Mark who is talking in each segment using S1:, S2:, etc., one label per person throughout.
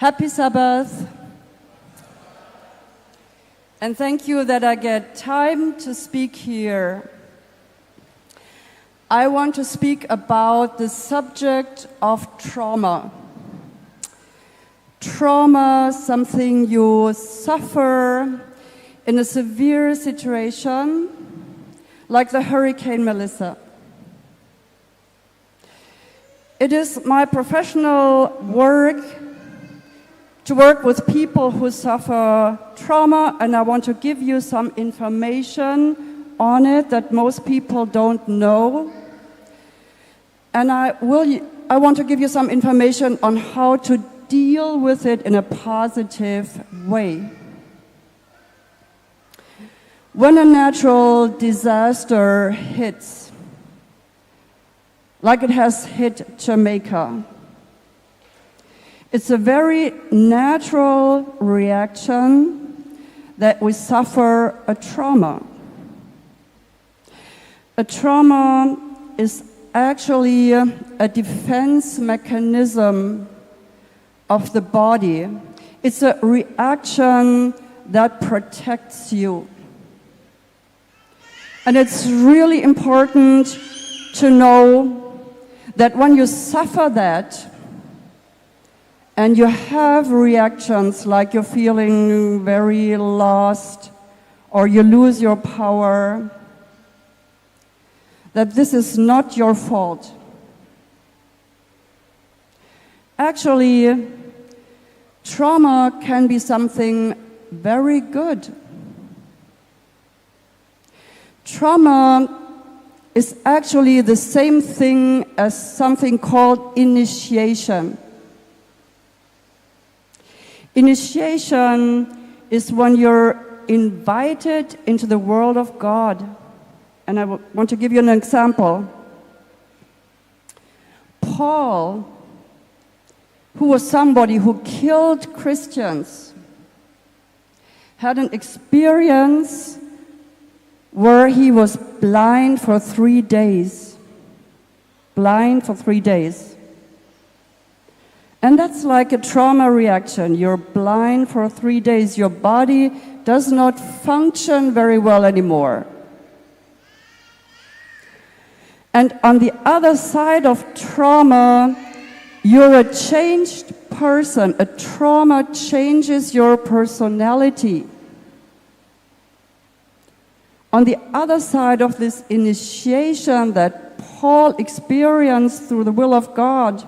S1: Happy Sabbath. And thank you that I get time to speak here. I want to speak about the subject of trauma. Trauma, something you suffer in a severe situation, like the Hurricane Melissa. It is my professional work to work with people who suffer trauma, and I want to give you some information on it that most people don't know. And I want to give you some information on how to deal with it in a positive way. When a natural disaster hits, like it has hit Jamaika, it's a very natural reaction that we suffer a trauma. A trauma is actually a defense mechanism of the body. It's a reaction that protects you. And it's really important to know that when you suffer that, and you have reactions like you're feeling very lost or you lose your power, that this is not your fault. Actually, trauma can be something very good. Trauma is actually the same thing as something called initiation. Initiation is when you're invited into the world of God. And I want to give you an example. Paul, who was somebody who killed Christians, had an experience where he was blind for 3 days. Blind for 3 days. And that's like a trauma reaction. You're blind for 3 days. Your body does not function very well anymore. And on the other side of trauma, you're a changed person. A trauma changes your personality. On the other side of this initiation that Paul experienced through the will of God,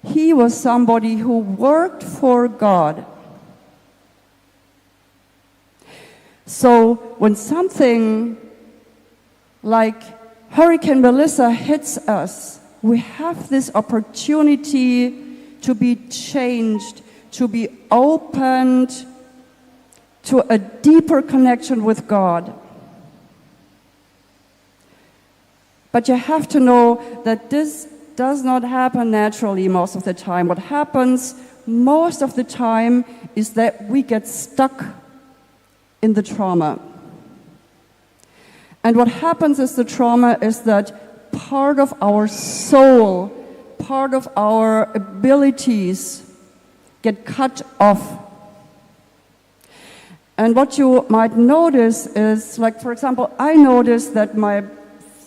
S1: he was somebody who worked for God. So when something like Hurricane Melissa hits us, we have this opportunity to be changed, to be opened to a deeper connection with God. But you have to know that this does not happen naturally most of the time. What happens most of the time is that we get stuck in the trauma. And what happens is the trauma is that part of our soul, part of our abilities get cut off. And what you might notice is, like, for example, I noticed that my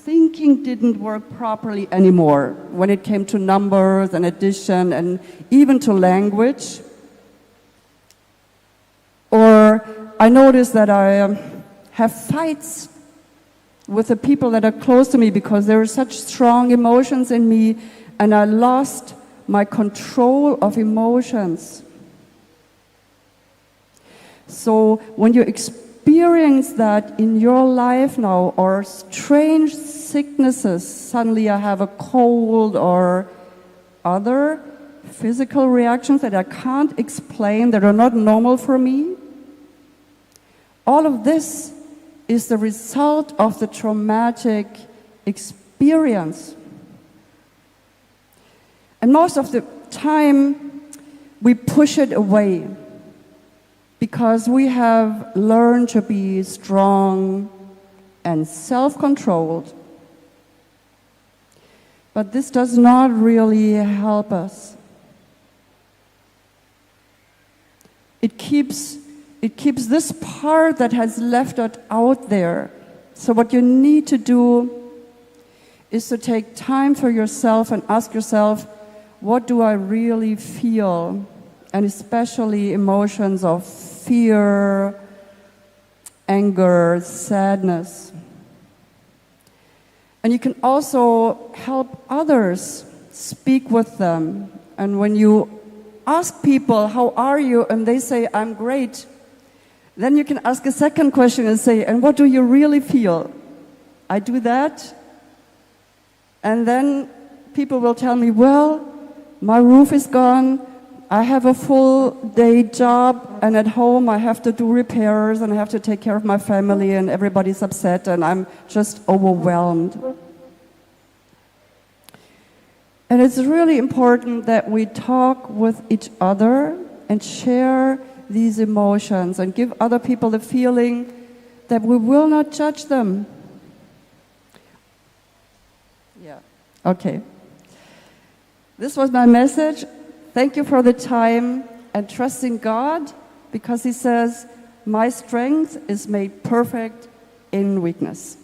S1: thinking didn't work properly anymore when it came to numbers and addition and even to language. Or I noticed that I have fights with the people that are close to me because there are such strong emotions in me, and I lost my control of emotions. So when you experience that in your life now, or strange sicknesses, suddenly I have a cold or other physical reactions that I can't explain, that are not normal for me, all of this is the result of the traumatic experience. And most of the time we push it away, because we have learned to be strong and self-controlled. But this does not really help us. it keeps this part that has left it out there. So what you need to do is to take time for yourself and ask yourself, what do I really feel? And especially emotions of fear, anger, sadness. And you can also help others, speak with them. And when you ask people, how are you? And they say, I'm great. Then you can ask a second question and say, and what do you really feel? I do that. And then people will tell me, well, my roof is gone. I have a full-day job, and at home I have to do repairs, and I have to take care of my family, and everybody's upset, and I'm just overwhelmed. And it's really important that we talk with each other and share these emotions and give other people the feeling that we will not judge them. Yeah. Okay. This was my message. Thank you for the time and trust in God, because He says, my strength is made perfect in weakness.